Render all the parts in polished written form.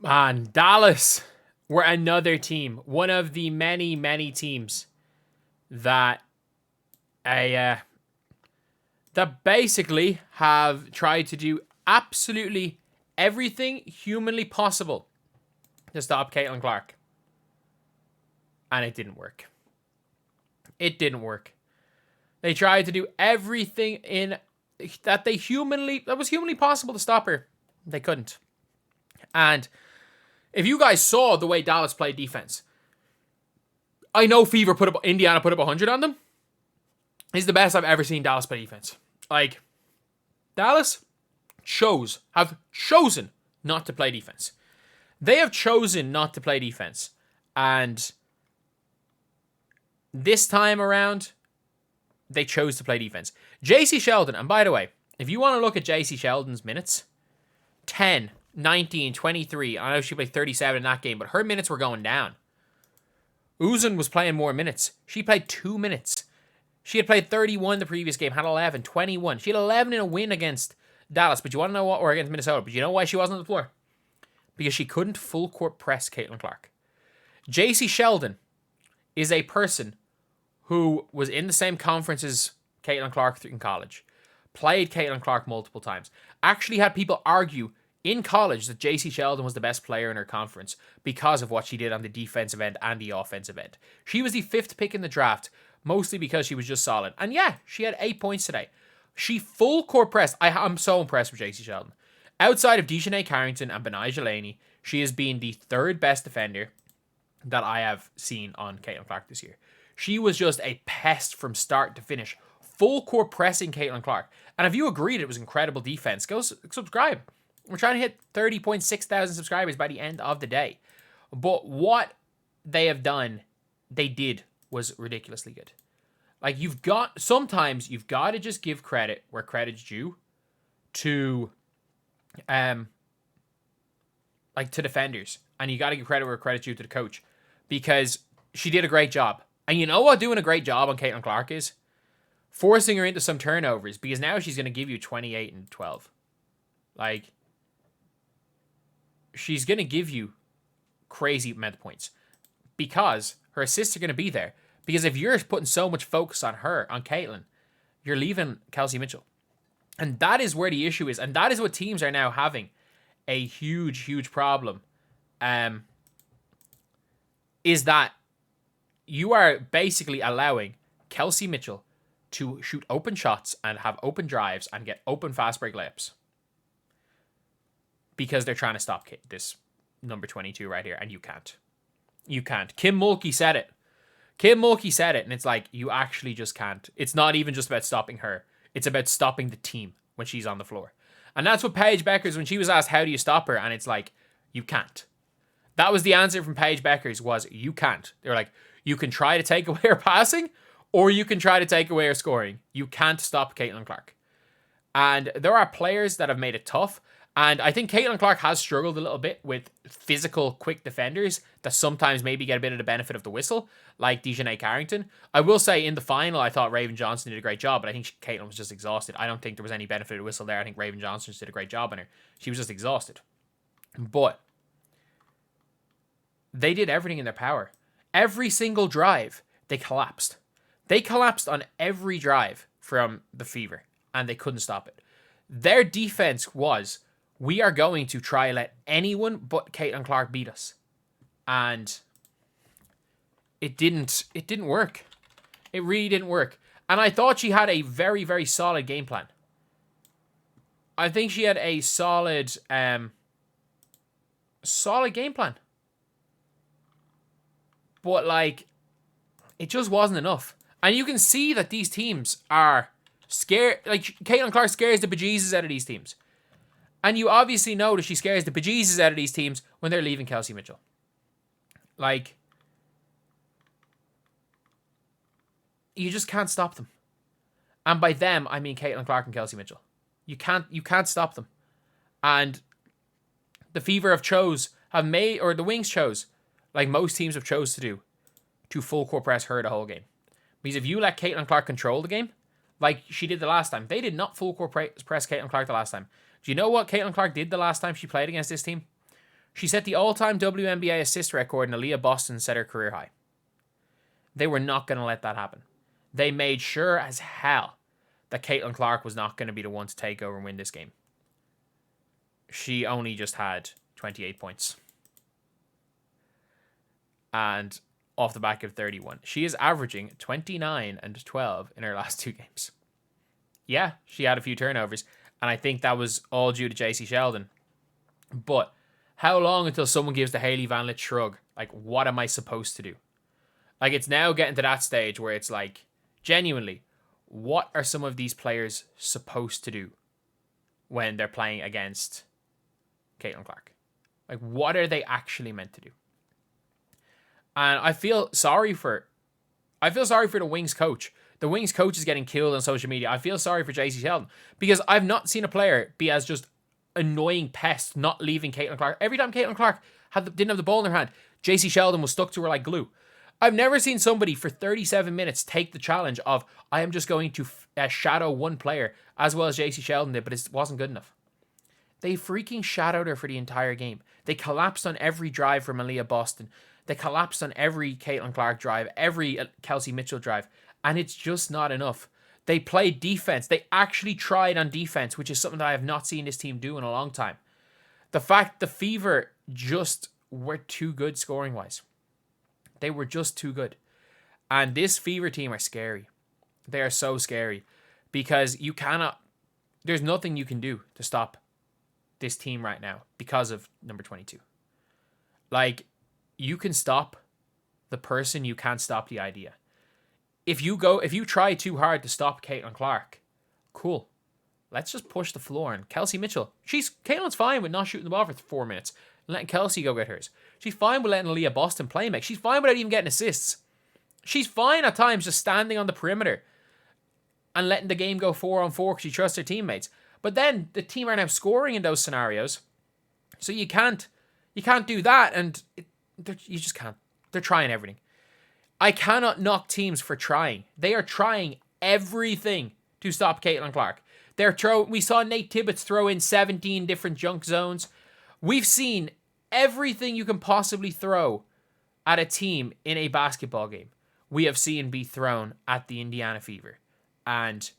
And Dallas were another team, one of the many, many teams that that basically have tried to do absolutely everything humanly possible to stop Caitlin Clark. And it didn't work. It didn't work. They tried to do everything that was humanly possible to stop her. They couldn't. And if you guys saw the way Dallas played defense, I know Indiana put up 100 on them. It's the best I've ever seen Dallas play defense. Like, Dallas have chosen not to play defense. They have chosen not to play defense. And this time around, they chose to play defense. Jacy Sheldon, and by the way, if you want to look at Jacy Sheldon's minutes, 10, 19, 23. I know she played 37 in that game, but her minutes were going down. Uzun was playing more minutes. She played 2 minutes. She had played 31 the previous game, had 11, 21. She had 11 in a win against Dallas, but you want to know what? Or against Minnesota. But you know why she wasn't on the floor? Because she couldn't full court press Caitlin Clark. Jacy Sheldon is a person who was in the same conference as Caitlin Clark in college, played Caitlin Clark multiple times, actually had people argue in college that Jacy Sheldon was the best player in her conference because of what she did on the defensive end and the offensive end. She was the 5th pick in the draft, mostly because she was just solid. And yeah, she had 8 points today. She full court pressed. I'm so impressed with Jacy Sheldon. Outside of Dejanay Carrington and Benai Delaney, she has been the 3rd best defender that I have seen on Caitlin Clark this year. She was just a pest from start to finish. Full court pressing Caitlin Clark. And if you agreed it was incredible defense, go subscribe. We're trying to hit 30.6 thousand subscribers by the end of the day. But what they did was ridiculously good. Like, sometimes you've got to just give credit where credit's due to defenders. And you got to give credit where credit's due to the coach. Because she did a great job. And you know what doing a great job on Caitlin Clark is? Forcing her into some turnovers. Because now she's going to give you 28 and 12. Like, she's going to give you crazy amount of points. Because her assists are going to be there. Because if you're putting so much focus on her, on Caitlin, you're leaving Kelsey Mitchell. And that is where the issue is. And that is what teams are now having a huge, huge problem. Is that you are basically allowing Kelsey Mitchell to shoot open shots and have open drives and get open fast break layups. Because they're trying to stop this number 22 right here. And you can't. You can't. Kim Mulkey said it. And it's like, you actually just can't. It's not even just about stopping her. It's about stopping the team when she's on the floor. And that's what Paige Beckers, when she was asked, how do you stop her? And it's like, you can't. That was the answer from Paige Beckers, was you can't. They were like, you can try to take away her passing, or you can try to take away her scoring. You can't stop Caitlin Clark. And there are players that have made it tough. And I think Caitlin Clark has struggled a little bit with physical, quick defenders that sometimes maybe get a bit of the benefit of the whistle, like Dejanay Carrington. I will say in the final, I thought Raven Johnson did a great job, but I think Caitlin was just exhausted. I don't think there was any benefit of the whistle there. I think Raven Johnson just did a great job on her. She was just exhausted. But they did everything in their power. Every single drive, they collapsed. They collapsed on every drive from the Fever, and they couldn't stop it. Their defense was, we are going to try let anyone but Caitlin Clark beat us. And it didn't work. It really didn't work. And I thought she had a very, very solid game plan. I think she had a solid game plan. But, like, it just wasn't enough. And you can see that these teams are scared. Like, Caitlin Clark scares the bejesus out of these teams. And you obviously know that she scares the bejesus out of these teams when they're leaving Kelsey Mitchell. Like, you just can't stop them. And by them, I mean Caitlin Clark and Kelsey Mitchell. You can't stop them. And the Fever the Wings chose, like most teams have chose to do, to full court press her the whole game. Because if you let Caitlin Clark control the game, like she did the last time, they did not full court press Caitlin Clark the last time. Do you know what Caitlin Clark did the last time she played against this team? She set the all-time WNBA assist record, and Aaliyah Boston set her career high. They were not going to let that happen. They made sure as hell that Caitlin Clark was not going to be the one to take over and win this game. She only just had 28 points. And off the back of 31. She is averaging 29 and 12 in her last 2 games. Yeah, she had a few turnovers, and I think that was all due to Jacy Sheldon. But how long until someone gives the Hailey Van Lith shrug? Like, what am I supposed to do? Like, it's now getting to that stage where it's like, genuinely, what are some of these players supposed to do when they're playing against Caitlin Clark? Like, what are they actually meant to do? And I feel sorry for the Wings coach. The Wings coach is getting killed on social media. I feel sorry for Jacy Sheldon because I've not seen a player be as just annoying pest not leaving Caitlin Clark. Every time Caitlin Clark didn't have the ball in her hand, Jacy Sheldon was stuck to her like glue. I've never seen somebody for 37 minutes take the challenge of, I am just going to shadow one player as well as Jacy Sheldon did, but it wasn't good enough. They freaking shadowed her for the entire game. They collapsed on every drive from Aaliyah Boston. They collapsed on every Caitlin Clark drive, every Kelsey Mitchell drive, and it's just not enough. They played defense. They actually tried on defense, which is something that I have not seen this team do in a long time. The fact the Fever just were too good scoring-wise. They were just too good. And this Fever team are scary. They are so scary because there's nothing you can do to stop this team right now because of number 22. Like, you can stop the person, you can't stop the idea. If you try too hard to stop Caitlin Clark, cool. Let's just push the floor. And Kelsey Mitchell, Caitlin's fine with not shooting the ball for 4 minutes and letting Kelsey go get hers. She's fine with letting Aaliyah Boston play make. She's fine without even getting assists. She's fine at times just standing on the perimeter and letting the game go 4-on-4 because she trusts her teammates. But then the team are now scoring in those scenarios, so you can't do that, and you just can't. They're trying everything. I cannot knock teams for trying. They are trying everything to stop Caitlin Clark. We saw Nate Tibbetts throw in 17 different junk zones. We've seen everything you can possibly throw at a team in a basketball game. We have seen be thrown at the Indiana Fever, and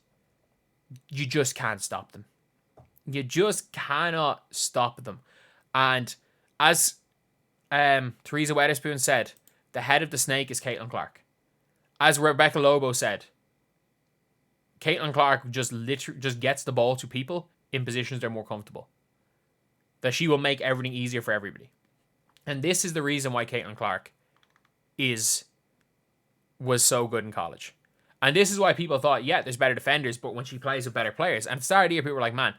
you just can't stop them. You just cannot stop them. And as Teresa Weatherspoon said, the head of the snake is Caitlin Clark. As Rebecca Lobo said, Caitlin Clark just gets the ball to people in positions they're more comfortable. That she will make everything easier for everybody. And this is the reason why Caitlin Clark was so good in college. And this is why people thought, yeah, there's better defenders, but when she plays with better players. And at the start of the year, people were like, man,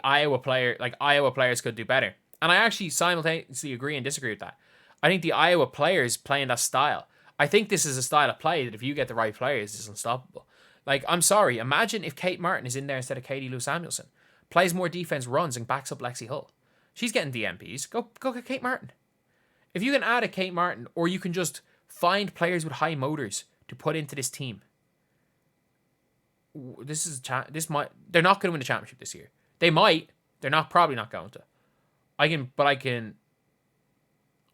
Iowa players could do better. And I actually simultaneously agree and disagree with that. I think the Iowa players playing that style. I think this is a style of play that if you get the right players, is unstoppable. Like, I'm sorry, imagine if Kate Martin is in there instead of Katie Lou Samuelson. Plays more defense, runs, and backs up Lexi Hull. She's getting the MPs. Go get Kate Martin. If you can add a Kate Martin, or you can just find players with high motors to put into this team, they're not going to win the championship this year. They might. They're probably not going to. I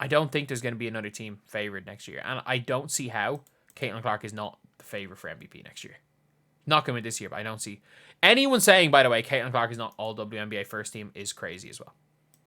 don't think there's going to be another team favored next year. And I don't see how Caitlin Clark is not the favorite for MVP next year. Not going to win this year, but I don't see anyone saying, by the way, Caitlin Clark is not all WNBA first team is crazy as well.